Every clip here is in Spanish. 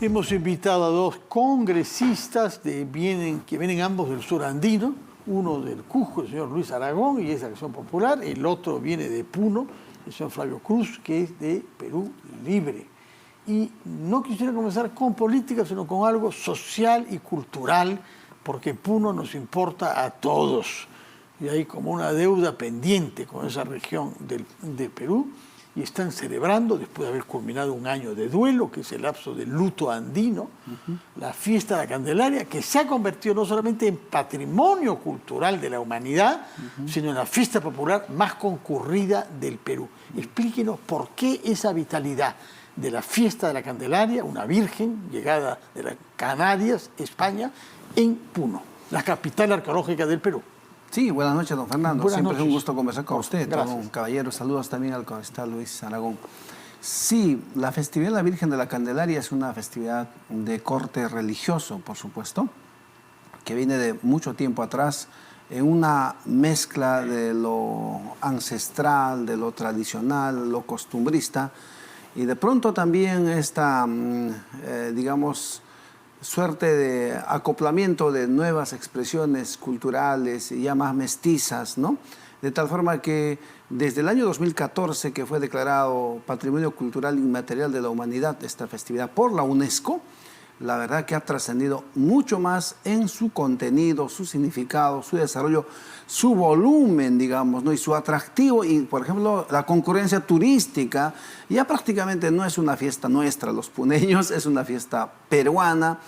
Hemos invitado a dos congresistas que vienen ambos del sur andino, uno del Cusco, el señor Luis Aragón, y es de Acción Popular, el otro viene de Puno, el señor Flavio Cruz, que es de Perú Libre. Y no quisiera comenzar con política, sino con algo social y cultural, porque Puno nos importa a todos. Y hay como una deuda pendiente con esa región de Perú, y están celebrando, después de haber culminado un año de duelo, que es el lapso del luto andino, la fiesta de la Candelaria, que se ha convertido no solamente en patrimonio cultural de la humanidad, sino en la fiesta popular más concurrida del Perú. Explíquenos por qué esa vitalidad de la fiesta de la Candelaria, una virgen llegada de las Canarias, España, en Puno, la capital arqueológica del Perú. Sí, buenas noches, don Fernando. Buenas Siempre noches. es un gusto conversar con usted, Gracias. todo un caballero. Saludos también al congresista Luis Aragón. Sí, la festividad de la Virgen de la Candelaria es una festividad de corte religioso, por supuesto, que viene de mucho tiempo atrás, en una mezcla de lo ancestral, de lo tradicional, lo costumbrista, y de pronto también esta, digamos, suerte de acoplamiento de nuevas expresiones culturales y ya más mestizas, ¿no? De tal forma que desde el año 2014, que fue declarado Patrimonio Cultural Inmaterial de la Humanidad, esta festividad por la UNESCO, la verdad que ha trascendido mucho más en su contenido, su significado, su desarrollo, su volumen, digamos, ¿no? Y su atractivo, y por ejemplo, la concurrencia turística, ya prácticamente no es una fiesta nuestra, los puneños, es una fiesta peruana,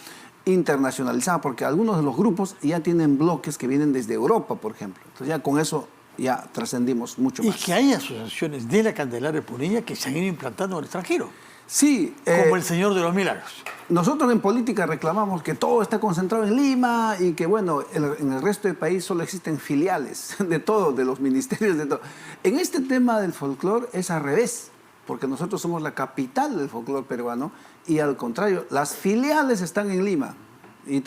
internacionalizada, porque algunos de los grupos ya tienen bloques que vienen desde Europa, por ejemplo. Entonces ya con eso ya trascendimos mucho más. Y que hay asociaciones de la Candelaria puneña que se han ido implantando en el extranjero. Sí. Como el Señor de los Milagros. Nosotros en política reclamamos que todo está concentrado en Lima y que, bueno, en el resto del país solo existen filiales de todo, de los ministerios, de todo. En este tema del folclore es al revés, porque nosotros somos la capital del folclore peruano y al contrario, las filiales están en Lima. Y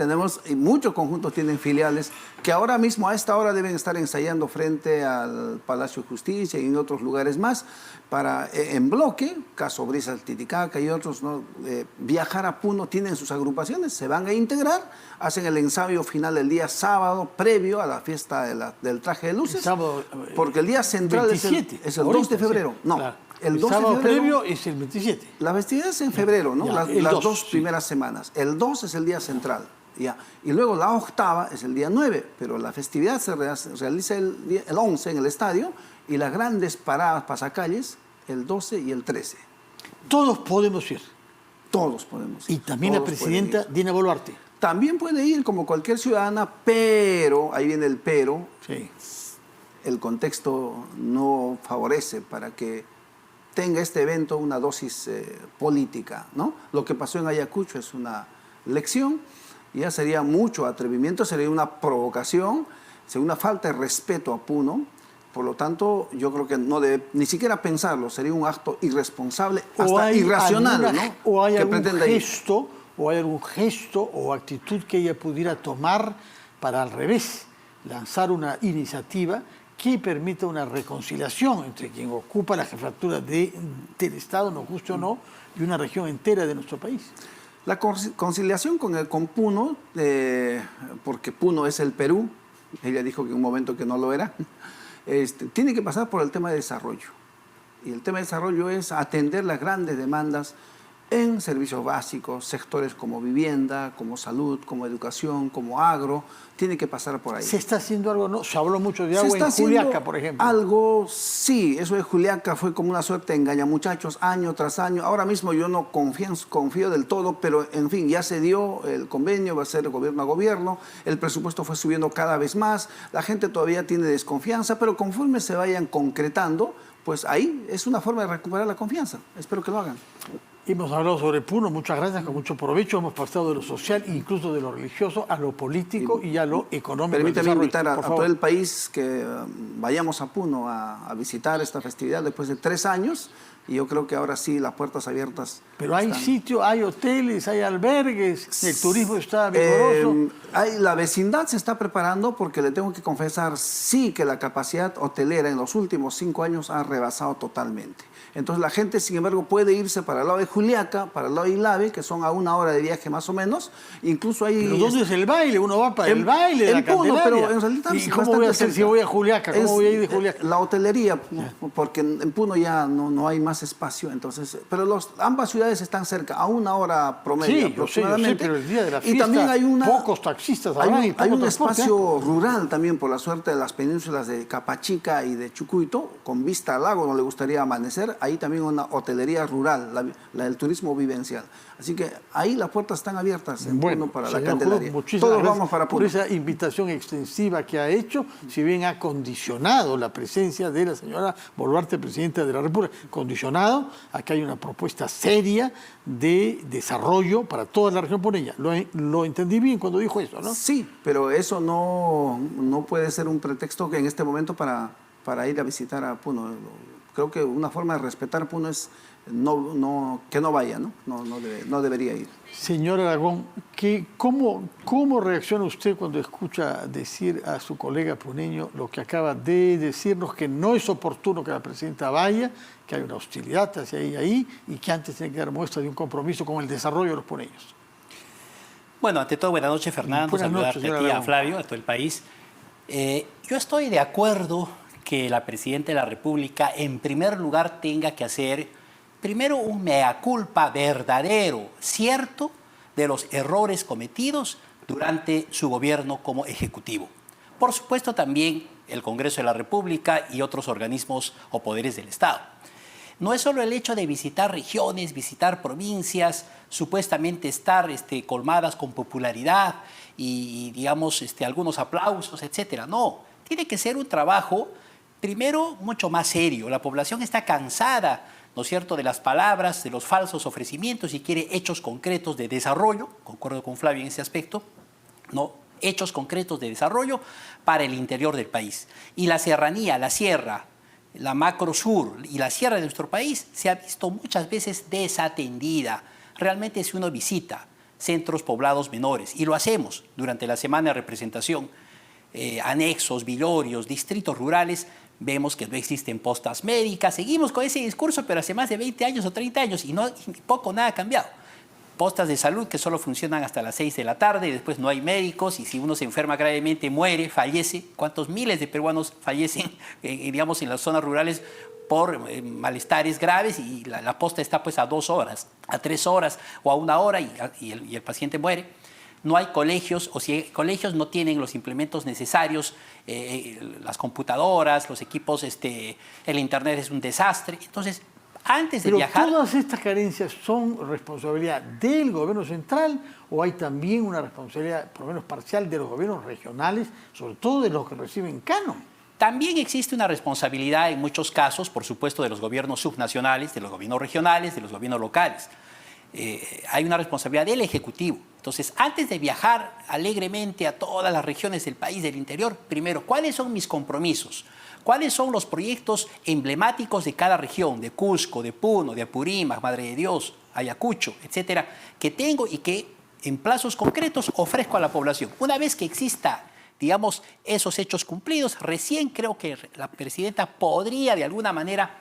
muchos conjuntos tienen filiales que ahora mismo a esta hora deben estar ensayando frente al Palacio de Justicia y en otros lugares más para, en bloque, caso Brisas Titicaca y otros, ¿no? Viajar a Puno, tienen sus agrupaciones, se van a integrar, hacen el ensayo final el día sábado, previo a la fiesta del traje de luces, sábado, porque el día central 27, es el 2 de febrero. No, claro. El sábado de febrero, previo es el 27. La festividad es en febrero, ¿no? Ya, las dos primeras semanas. El 2 es el día central. Ya. Y luego la octava es el día 9, pero la festividad se realiza el 11 en el estadio y las grandes paradas pasacalles el 12 y el 13. Todos podemos ir. Todos podemos ir. Y también la presidenta Dina Boluarte. También puede ir como cualquier ciudadana, pero, ahí viene el pero, sí, el contexto no favorece para que tenga este evento una dosis política, ¿no? Lo que pasó en Ayacucho es una lección. Ya sería mucho atrevimiento, sería una provocación, sería una falta de respeto a Puno. Por lo tanto, yo creo que no debe ni siquiera pensarlo, sería un acto irresponsable, hasta irracional, ¿no? O hay algún gesto o actitud que ella pudiera tomar para, al revés, lanzar una iniciativa que permita una reconciliación entre quien ocupa la jefatura del Estado, nos guste o no, y una región entera de nuestro país. La conciliación con Puno, porque Puno es el Perú, ella dijo que en un momento que no lo era, tiene que pasar por el tema de desarrollo. Y el tema de desarrollo es atender las grandes demandas en servicios básicos, sectores como vivienda, como salud, como educación, como agro, tiene que pasar por ahí. ¿Se está haciendo algo? No, se habló mucho de agua en Juliaca, por ejemplo. Algo, sí, eso de Juliaca fue como una suerte de engañamuchachos año tras año. Ahora mismo yo no confío del todo, pero en fin, ya se dio el convenio, va a ser gobierno a gobierno, el presupuesto fue subiendo cada vez más, la gente todavía tiene desconfianza, pero conforme se vayan concretando, pues ahí es una forma de recuperar la confianza. Espero que lo hagan. Hemos hablado sobre Puno, muchas gracias, con mucho provecho. Hemos pasado de lo social, incluso de lo religioso, a lo político y a lo económico. Permítame invitar a todo el país que vayamos a Puno a visitar esta festividad después de 3 años. y yo creo que ahora sí las puertas abiertas. Pero hay están. sitios, hay hoteles, hay albergues, el turismo está vigoroso. La vecindad se está preparando porque le tengo que confesar, sí que la capacidad hotelera en los últimos 5 años ha rebasado totalmente. Entonces la gente, sin embargo, puede irse para el lado de Juliaca, para el lado de Ilave, que son a 1 hora de viaje más o menos. Incluso hay... ¿Pero dónde es el baile? Uno va para el baile de la Puno, Candelaria. pero en realidad ¿Y cómo voy a hacer si voy a Juliaca? ¿Cómo voy a ir de Juliaca? La hotelería, porque en Puno ya no hay más espacio, entonces... Pero ambas ciudades están cerca, a 1 hora promedio Sí, yo sé, pero el día de la fiesta, y también hay pocos taxistas habrá y hay poco un transporte, espacio rural también, por la suerte de las penínsulas de Capachica y de Chucuito, con vista al lago, no le gustaría amanecer, ahí también una hotelería rural, la del turismo vivencial. Así que ahí las puertas están abiertas en Puno para la Candelaria. Todos vamos para Puno. Por esa invitación extensiva que ha hecho, si bien ha condicionado la presencia de la señora Boluarte, presidenta de la República, condicionado a que hay una propuesta seria de desarrollo para toda la región puneña. Lo entendí bien cuando dijo eso, ¿no? Sí, pero eso no puede ser un pretexto que en este momento para ir a visitar a Puno. Creo que una forma de respetar Puno es que no vaya, ¿no? No debería ir. Señor Aragón, ¿cómo reacciona usted cuando escucha decir a su colega puneño lo que acaba de decirnos, que no es oportuno que la presidenta vaya, que hay una hostilidad hacia ella ahí y que antes tiene que dar muestra de un compromiso con el desarrollo de los puneños? Bueno, ante todo, buenas noches, Fernando. Saludarte a ti, a Flavio, a todo el país. Yo estoy de acuerdo que la presidenta de la República, en primer lugar, tenga que hacer primero un mea culpa verdadero, cierto, de los errores cometidos durante su gobierno como ejecutivo. Por supuesto, también el Congreso de la República y otros organismos o poderes del Estado. No es solo el hecho de visitar regiones, visitar provincias, supuestamente estar colmadas con popularidad y digamos, algunos aplausos, etcétera. No, tiene que ser un trabajo, primero, mucho más serio. La población está cansada, ¿no es cierto?, de las palabras, de los falsos ofrecimientos y quiere hechos concretos de desarrollo. Concuerdo con Flavio en ese aspecto, ¿no? Hechos concretos de desarrollo para el interior del país. Y la serranía, la sierra, la macro sur y la sierra de nuestro país se ha visto muchas veces desatendida. Realmente, si uno visita centros poblados menores, y lo hacemos durante la semana de representación, anexos, villorios, distritos rurales, vemos que no existen postas médicas. Seguimos con ese discurso, pero hace más de 20 años o 30 años y nada ha cambiado. Postas de salud que solo funcionan hasta las 6 de la tarde y después no hay médicos y si uno se enferma gravemente, muere, fallece. ¿Cuántos miles de peruanos fallecen, digamos, en las zonas rurales por malestares graves y la posta está pues a 2 horas, a 3 horas o a 1 hora y el paciente muere? No hay colegios, o si hay colegios no tienen los implementos necesarios, las computadoras, los equipos, el internet es un desastre. Entonces, antes de viajar... ¿Pero todas estas carencias son responsabilidad del gobierno central o hay también una responsabilidad, por lo menos parcial, de los gobiernos regionales, sobre todo de los que reciben canon? También existe una responsabilidad en muchos casos, por supuesto, de los gobiernos subnacionales, de los gobiernos regionales, de los gobiernos locales. Hay una responsabilidad del Ejecutivo. Entonces, antes de viajar alegremente a todas las regiones del país, del interior, primero, ¿cuáles son mis compromisos? ¿Cuáles son los proyectos emblemáticos de cada región, de Cusco, de Puno, de Apurímac, Madre de Dios, Ayacucho, etcétera, que tengo y que en plazos concretos ofrezco a la población? Una vez que exista, digamos, esos hechos cumplidos, recién creo que la presidenta podría de alguna manera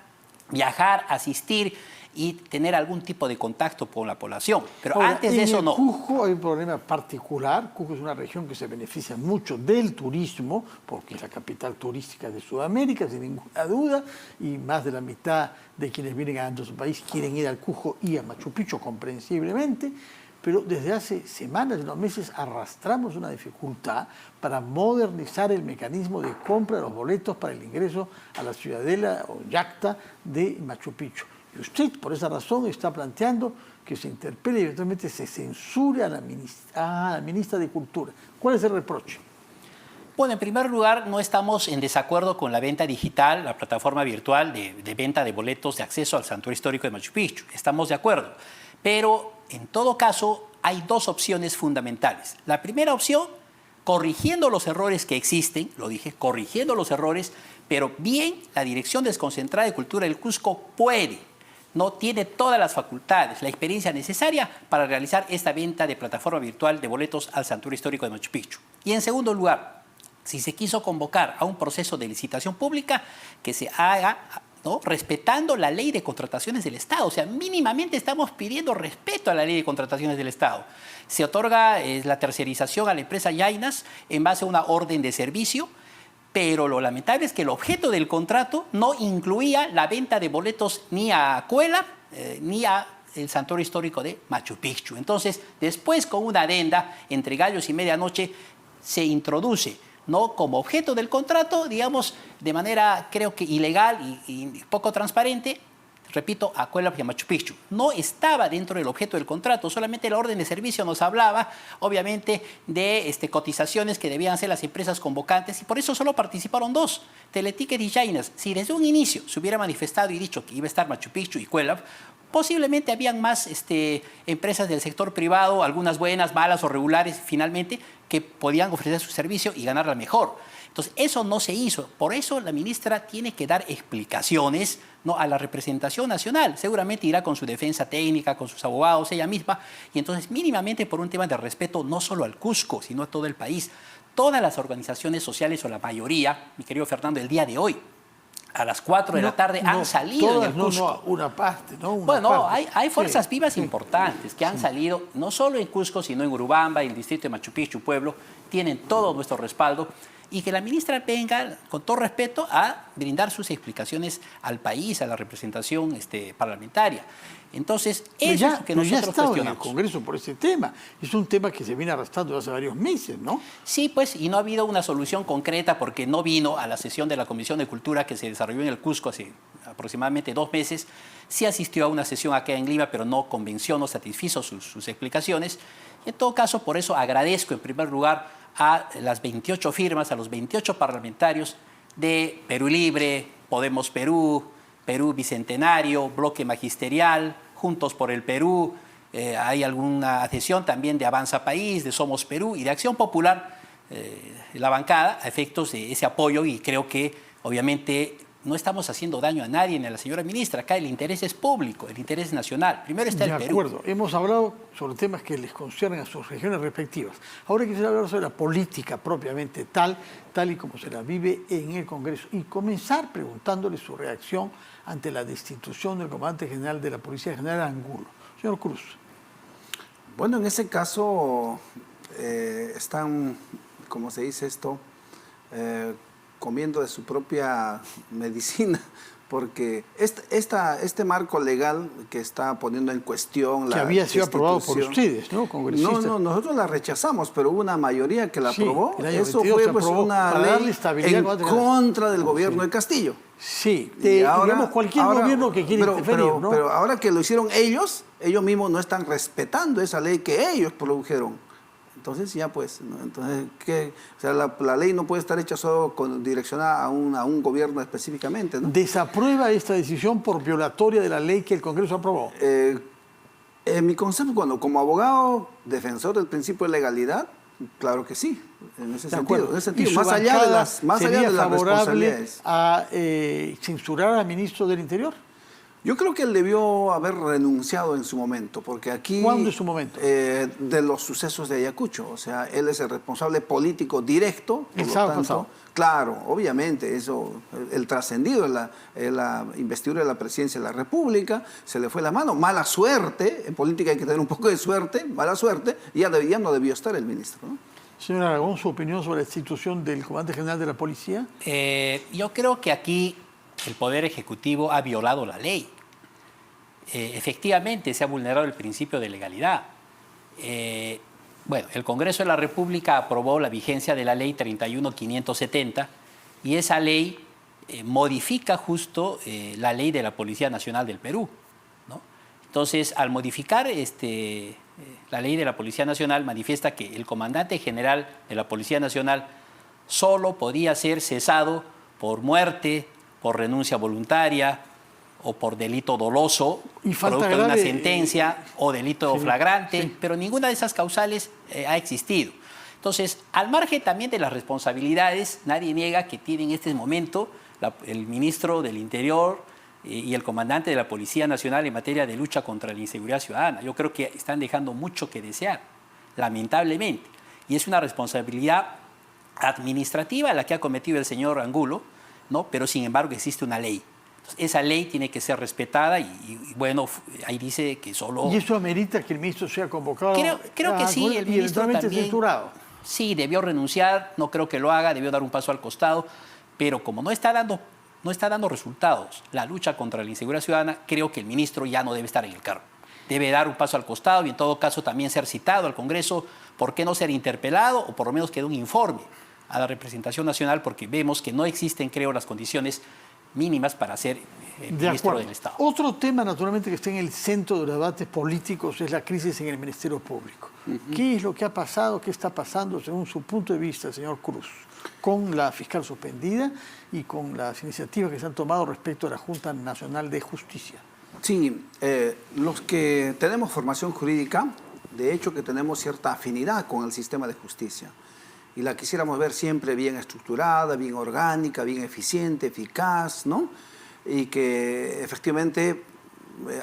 viajar, asistir y tener algún tipo de contacto con la población. Pero ahora, antes de eso no. En Cusco hay un problema particular. Cusco es una región que se beneficia mucho del turismo, porque es la capital turística de Sudamérica, sin ninguna duda, y más de la mitad de quienes vienen a nuestro país quieren ir al Cusco y a Machu Picchu, comprensiblemente. Pero desde hace semanas, unos meses, arrastramos una dificultad para modernizar el mecanismo de compra de los boletos para el ingreso a la ciudadela o yacta de Machu Picchu. Y usted, por esa razón, está planteando que se interpele y eventualmente se censure a la ministra de Cultura. ¿Cuál es el reproche? Bueno, en primer lugar, no estamos en desacuerdo con la venta digital, la plataforma virtual de venta de boletos de acceso al Santuario Histórico de Machu Picchu. Estamos de acuerdo. Pero, en todo caso, hay 2 opciones fundamentales. La primera opción, corrigiendo los errores que existen, lo dije, corrigiendo los errores, pero bien, la Dirección Desconcentrada de Cultura del Cusco puede no tiene todas las facultades, la experiencia necesaria para realizar esta venta de plataforma virtual de boletos al Santuario Histórico de Machu Picchu. Y en segundo lugar, si se quiso convocar a un proceso de licitación pública, que se haga, ¿no?, respetando la ley de contrataciones del Estado. O sea, mínimamente estamos pidiendo respeto a la ley de contrataciones del Estado. Se otorga la tercerización a la empresa Yainas en base a una orden de servicio, pero lo lamentable es que el objeto del contrato no incluía la venta de boletos ni a Cuela ni a el Santuario Histórico de Machu Picchu. Entonces, después, con una adenda entre gallos y medianoche, se introduce, ¿no?, como objeto del contrato, digamos, de manera creo que ilegal y poco transparente, repito, a Cuela y a Machu Picchu. No estaba dentro del objeto del contrato, solamente la orden de servicio nos hablaba, obviamente, de cotizaciones que debían hacer las empresas convocantes, y por eso solo participaron dos, Teleticket y Yainas. Si desde un inicio se hubiera manifestado y dicho que iba a estar Machu Picchu y Cuela, posiblemente habían más empresas del sector privado, algunas buenas, malas o regulares, finalmente, que podían ofrecer su servicio y ganarla mejor. Entonces, eso no se hizo. Por eso la ministra tiene que dar explicaciones, ¿no?, a la representación nacional. Seguramente irá con su defensa técnica, con sus abogados, ella misma, y entonces mínimamente por un tema de respeto no solo al Cusco, sino a todo el país. Todas las organizaciones sociales, o la mayoría, mi querido Fernando, el día de hoy, a las 4 de la tarde han salido todas, en el Cusco. No, una parte, ¿no? Bueno, hay fuerzas vivas importantes que han salido, no solo en Cusco, sino en Urubamba, en el distrito de Machu Picchu, Pueblo, tienen todo nuestro respaldo, y que la ministra venga, con todo respeto, a brindar sus explicaciones al país, a la representación parlamentaria. Entonces, eso es lo que nosotros ya estaba en el cuestionamos. Congreso por ese tema. Es un tema que se viene arrastrando hace varios meses, ¿no? Sí, pues, y no ha habido una solución concreta porque no vino a la sesión de la Comisión de Cultura que se desarrolló en el Cusco hace aproximadamente 2 meses. Sí asistió a una sesión acá en Lima, pero no convenció, no satisfizo sus explicaciones. Y en todo caso, por eso agradezco en primer lugar a las 28 firmas, a los 28 parlamentarios de Perú Libre, Podemos Perú, Perú Bicentenario, Bloque Magisterial, Juntos por el Perú, hay alguna adhesión también de Avanza País, de Somos Perú y de Acción Popular, la bancada, a efectos de ese apoyo, y creo que obviamente no estamos haciendo daño a nadie, ni a la señora ministra. Acá el interés es público, el interés nacional. Primero está el Perú. De acuerdo. Hemos hablado sobre temas que les conciernen a sus regiones respectivas. Ahora quisiera hablar sobre la política propiamente tal y como se la vive en el Congreso. Y comenzar preguntándole su reacción ante la destitución del comandante general de la Policía General Angulo. Señor Cruz. Bueno, en ese caso están, ¿cómo se dice esto?, comiendo de su propia medicina, porque este marco legal que está poniendo en cuestión que había sido aprobado por ustedes, ¿no?, congresistas. No, nosotros la rechazamos, pero hubo una mayoría que la aprobó. Eso fue pues una ley en contra del gobierno de Castillo. Sí, digamos cualquier gobierno que quiera interferir, ¿no? Pero ahora que lo hicieron ellos mismos no están respetando esa ley que ellos produjeron. Entonces ya pues, ¿no? Entonces, o sea, la ley no puede estar hecha solo direccionada a un gobierno específicamente, ¿no? ¿Desaprueba esta decisión por violatoria de la ley que el Congreso aprobó? En mi concepto, como abogado defensor del principio de legalidad, claro que sí, en ese sentido. Más allá de las responsabilidades. ¿A censurar al ministro del Interior? Yo creo que él debió haber renunciado en su momento, porque aquí... ¿Cuándo es su momento? De los sucesos de Ayacucho. O sea, él es el responsable político directo. El sábado pasado. Claro, obviamente, eso, el trascendido en la investidura de la presidencia de la República, se le fue la mano. Mala suerte, en política hay que tener un poco de suerte, mala suerte, y ya no debió estar el ministro, ¿no? Señor Aragón, ¿su opinión sobre la institución del comandante general de la policía? Yo creo que aquí el Poder Ejecutivo ha violado la ley. Efectivamente se ha vulnerado el principio de legalidad. Bueno, el Congreso de la República aprobó la vigencia de la ley 31.570 y esa ley modifica justo la ley de la Policía Nacional del Perú, ¿no? Entonces, al modificar la ley de la Policía Nacional, manifiesta que el comandante general de la Policía Nacional solo podía ser cesado por muerte, por renuncia voluntaria o por delito doloso, producto de una sentencia o delito flagrante, pero ninguna de esas causales ha existido. Entonces, al margen también de las responsabilidades, nadie niega que tiene en este momento el ministro del Interior y el comandante de la Policía Nacional en materia de lucha contra la inseguridad ciudadana. Yo creo que están dejando mucho que desear, lamentablemente. Y es una responsabilidad administrativa la que ha cometido el señor Angulo, ¿no? Pero sin embargo existe una ley. Entonces, esa ley tiene que ser respetada y bueno, ahí dice que solo... ¿Y eso amerita que el ministro sea convocado? Creo que sí, el ministro también... censurado. Sí, debió renunciar, no creo que lo haga, debió dar un paso al costado, pero como no está dando resultados la lucha contra la inseguridad ciudadana, creo que el ministro ya no debe estar en el cargo. Debe dar un paso al costado y en todo caso también ser citado al Congreso, ¿por qué no ser interpelado o por lo menos que dé un informe a la representación nacional? Porque vemos que no existen, creo, las condiciones mínimas para ser ministro del Estado. Otro tema, naturalmente, que está en el centro de los debates políticos es la crisis en el Ministerio Público. ¿Qué es lo que ha pasado, qué está pasando, según su punto de vista, señor Cruz, con la fiscal suspendida y con las iniciativas que se han tomado respecto a la Junta Nacional de Justicia? Sí, los que tenemos formación jurídica, de hecho que tenemos cierta afinidad con el sistema de justicia y la quisiéramos ver siempre bien estructurada, bien orgánica, bien eficiente, eficaz, ¿no? Y que efectivamente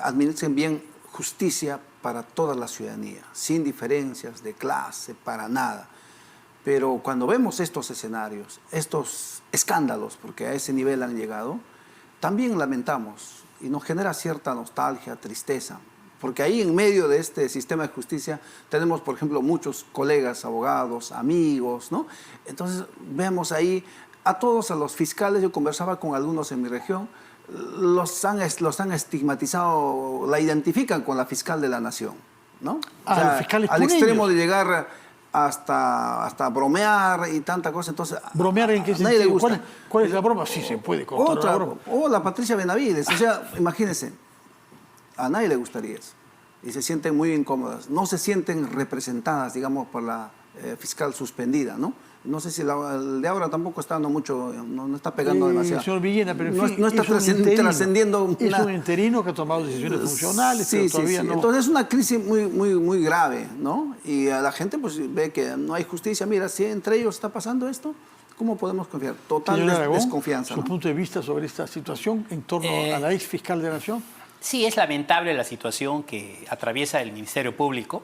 administren bien justicia para toda la ciudadanía, sin diferencias de clase, para nada. Pero cuando vemos estos escenarios, estos escándalos, porque a ese nivel han llegado, también lamentamos y nos genera cierta nostalgia, tristeza, porque ahí en medio de este sistema de justicia tenemos, por ejemplo, muchos colegas, abogados, amigos, ¿no? Entonces vemos ahí a todos, a los fiscales, yo conversaba con algunos en mi región, los han estigmatizado, la identifican con la fiscal de la nación, ¿no? O sea, los fiscales al puneños. extremo de llegar hasta bromear y tanta cosa. Entonces, ¿Bromear en qué a nadie le sentido? gusta. ¿Cuál es la broma? Sí se puede contar Otra, la broma. o la Patricia Benavides. O sea, imagínense, a nadie le gustaría eso. Y se sienten muy incómodas. No se sienten representadas, digamos, por la fiscal suspendida, ¿no? No sé si el de ahora tampoco está dando mucho, no está pegando demasiado. Señor Villena, pero en fin, no está trascendiendo. Es un interino que ha tomado decisiones funcionales, sí, pero todavía sí. no... Entonces es una crisis muy grave, ¿no? Y a la gente pues ve que no hay justicia. Mira, si entre ellos está pasando esto, ¿cómo podemos confiar? Total Señor Aragón, desconfianza. ¿su ¿no? punto de vista sobre esta situación en torno a la ex fiscal de la Nación? Sí, es lamentable la situación que atraviesa el Ministerio Público.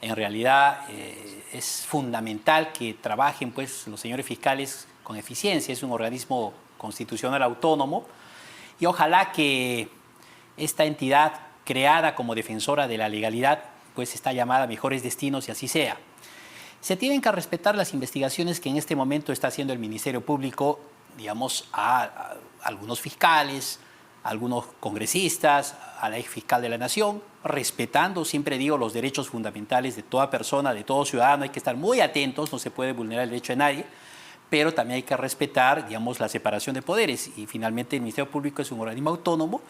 En realidad es fundamental que trabajen pues, los señores fiscales con eficiencia. Es un organismo constitucional autónomo y ojalá que esta entidad creada como defensora de la legalidad pues está llamada a mejores destinos y así sea. Se tienen que respetar las investigaciones que en este momento está haciendo el Ministerio Público, digamos, a algunos fiscales, a algunos congresistas, a la ex fiscal de la Nación, respetando, siempre digo, los derechos fundamentales de toda persona, de todo ciudadano. Hay que estar muy atentos, no se puede vulnerar el derecho de nadie, pero también hay que respetar, digamos, la separación de poderes. Y finalmente el Ministerio Público es un organismo autónomo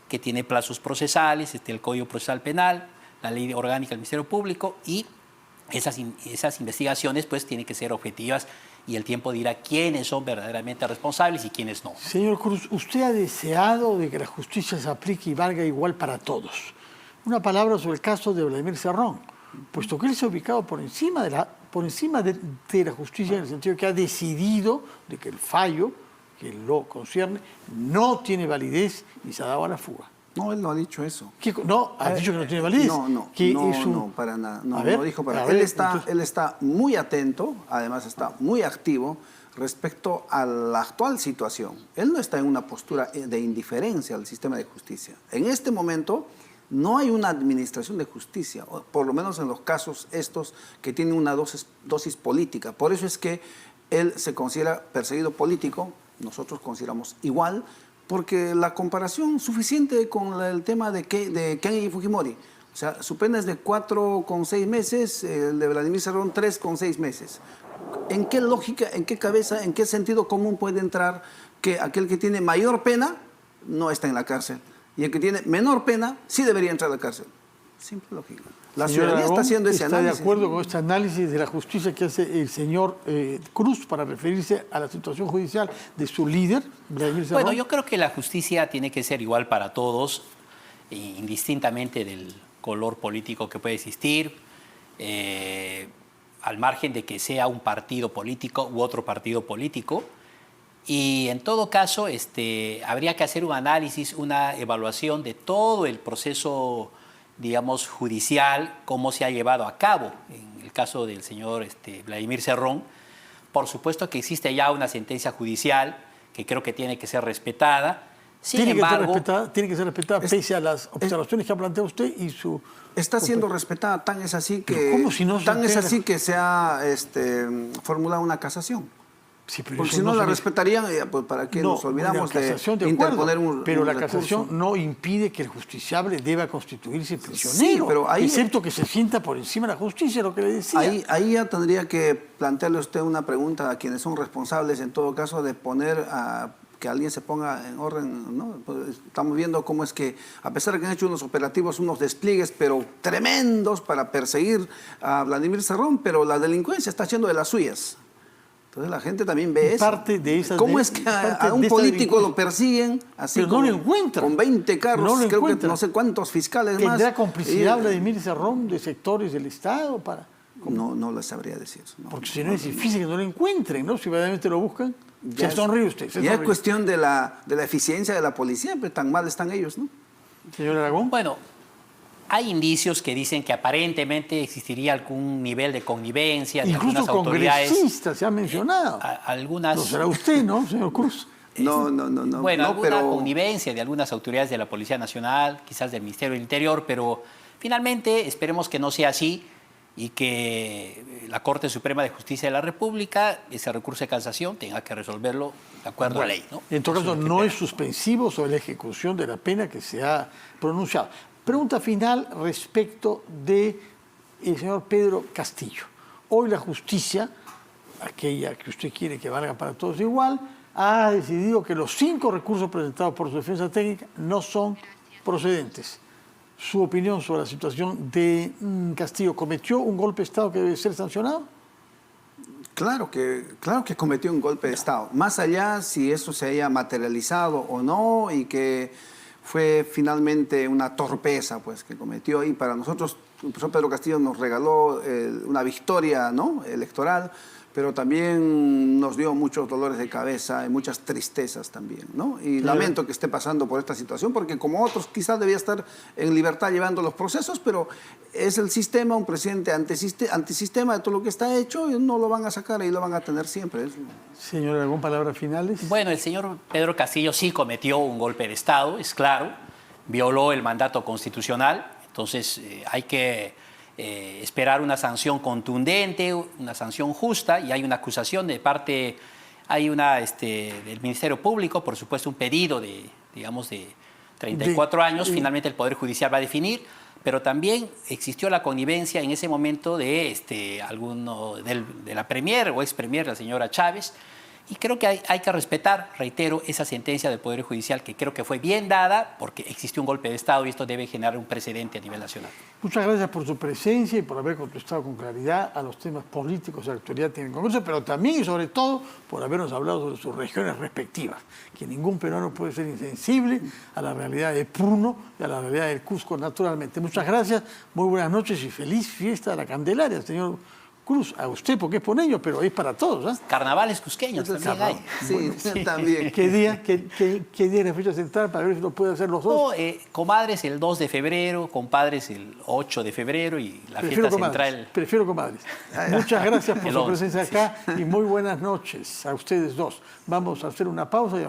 que tiene plazos procesales, el Código Procesal Penal, la ley orgánica del Ministerio Público, y esas investigaciones pues tienen que ser objetivas y el tiempo dirá quiénes son verdaderamente responsables y quiénes no. Señor Cruz, usted ha deseado de que la justicia se aplique y valga igual para todos. Una palabra sobre el caso de Vladimir Cerrón, puesto que él se ha ubicado por encima de la justicia en el sentido que ha decidido de que el fallo que lo concierne no tiene validez y se ha dado a la fuga. No, él no ha dicho eso. No, ha dicho que no tiene validez. No, para nada. No dijo para nada. Él está muy atento, además está muy activo respecto a la actual situación. Él no está en una postura de indiferencia al sistema de justicia. En este momento no hay una administración de justicia, por lo menos en los casos estos que tienen una dosis política. Por eso es que él se considera perseguido político, nosotros consideramos igual, porque la comparación suficiente con el tema de Kennedy Fujimori. O sea, su pena es de 4 con 6 meses, el de Vladimir Cerrón 3 con 6 meses. ¿En qué lógica, en qué cabeza, en qué sentido común puede entrar que aquel que tiene mayor pena no está en la cárcel y el que tiene menor pena sí debería entrar a la cárcel? Simple lógica. La ciudadanía está haciendo ese análisis. ¿Está de acuerdo con este análisis de la justicia que hace el señor Cruz para referirse a la situación judicial de su líder, Vladimir Cerrón? Bueno, yo creo que la justicia tiene que ser igual para todos, indistintamente del color político que puede existir, al margen de que sea un partido político u otro partido político. Y en todo caso, habría que hacer un análisis, una evaluación de todo el proceso, digamos, judicial, cómo se ha llevado a cabo. En el caso del señor Vladimir Cerrón, por supuesto que existe ya una sentencia judicial que creo que tiene que ser respetada. Sin embargo, tiene que ser respetada pese a las observaciones que ha planteado usted y su... Está siendo respetada, tan es así que, ¿cómo si no se ha formulado una casación. Sí, pero porque si no la respetarían, pues para qué nos olvidamos de interponer un pero la recurso. Casación no impide que el justiciable deba constituirse prisionero, sí, pero ahí, excepto que se sienta por encima de la justicia, lo que le decía. Ahí ya tendría que plantearle usted una pregunta a quienes son responsables, en todo caso, de poner a que alguien se ponga en orden, ¿no? Pues estamos viendo cómo es que, a pesar de que han hecho unos operativos, unos despliegues, pero tremendos para perseguir a Vladimir Cerrón, pero la delincuencia está haciendo de las suyas. Entonces la gente también ve eso. ¿Cómo es que a un político lo persiguen así pero no lo encuentran? Con 20 carros, no creo que no sé cuántos fiscales más? ¿Tendrá complicidad Vladimir Cerrón de sectores del Estado para...? No lo sabría decir. No, porque si no es difícil que no lo encuentren, ¿no? Si verdaderamente lo buscan, se sonríe usted. Ya es cuestión de la eficiencia de la policía, pero tan mal están ellos, ¿no? Señor Aragón. Bueno, hay indicios que dicen que aparentemente existiría algún nivel de connivencia de incluso algunas autoridades. Congresistas se ha mencionado. Algunas... No será usted, ¿no, señor Cruz? No. Bueno, alguna connivencia de algunas autoridades de la Policía Nacional, quizás del Ministerio del Interior, pero finalmente esperemos que no sea así y que la Corte Suprema de Justicia de la República, ese recurso de casación, tenga que resolverlo de acuerdo a la ley, ¿no? En todo caso, no es suspensivo sobre la ejecución de la pena que se ha pronunciado. Pregunta final respecto del señor Pedro Castillo. Hoy la justicia, aquella que usted quiere que valga para todos igual, ha decidido que los 5 recursos presentados por su defensa técnica no son procedentes. Su opinión sobre la situación de Castillo, ¿cometió un golpe de Estado que debe ser sancionado? Claro que cometió un golpe de Estado. Más allá si eso se haya materializado o no y que fue finalmente una torpeza pues, que cometió. Y para nosotros, el profesor Pedro Castillo nos regaló una victoria, ¿no?, electoral, pero también nos dio muchos dolores de cabeza y muchas tristezas también, ¿no? Y lamento que esté pasando por esta situación, porque como otros quizás debía estar en libertad llevando los procesos, pero es el sistema, un presidente antisistema de todo lo que está hecho, y no lo van a sacar, ahí lo van a tener siempre. Señor, ¿alguna palabra finales? Bueno, el señor Pedro Castillo sí cometió un golpe de Estado, es claro, violó el mandato constitucional, entonces hay que esperar una sanción contundente, una sanción justa, y hay una acusación de parte, hay una del Ministerio Público, por supuesto un pedido de 34 años, finalmente el Poder Judicial va a definir, pero también existió la connivencia en ese momento de de la premier o ex premier, la señora Chávez, y creo que hay que respetar, reitero, esa sentencia del Poder Judicial que creo que fue bien dada porque existió un golpe de Estado y esto debe generar un precedente a nivel nacional. Muchas gracias por su presencia y por haber contestado con claridad a los temas políticos que la actualidad tiene en el Congreso, pero también y sobre todo por habernos hablado sobre sus regiones respectivas, que ningún peruano puede ser insensible a la realidad de Puno y a la realidad del Cusco naturalmente. Muchas gracias, muy buenas noches y feliz fiesta de la Candelaria, señor Cruz, a usted porque es poneño, pero es para todos. ¿Eh? Carnavales cusqueños también hay. Sí, bueno, sí, también. ¿Qué día es la fecha central para ver si lo puede hacer los dos? Comadres el 2 de febrero, compadres el 8 de febrero y la fiesta central. Prefiero comadres. Muchas gracias por su presencia acá y muy buenas noches a ustedes dos. Vamos a hacer una pausa y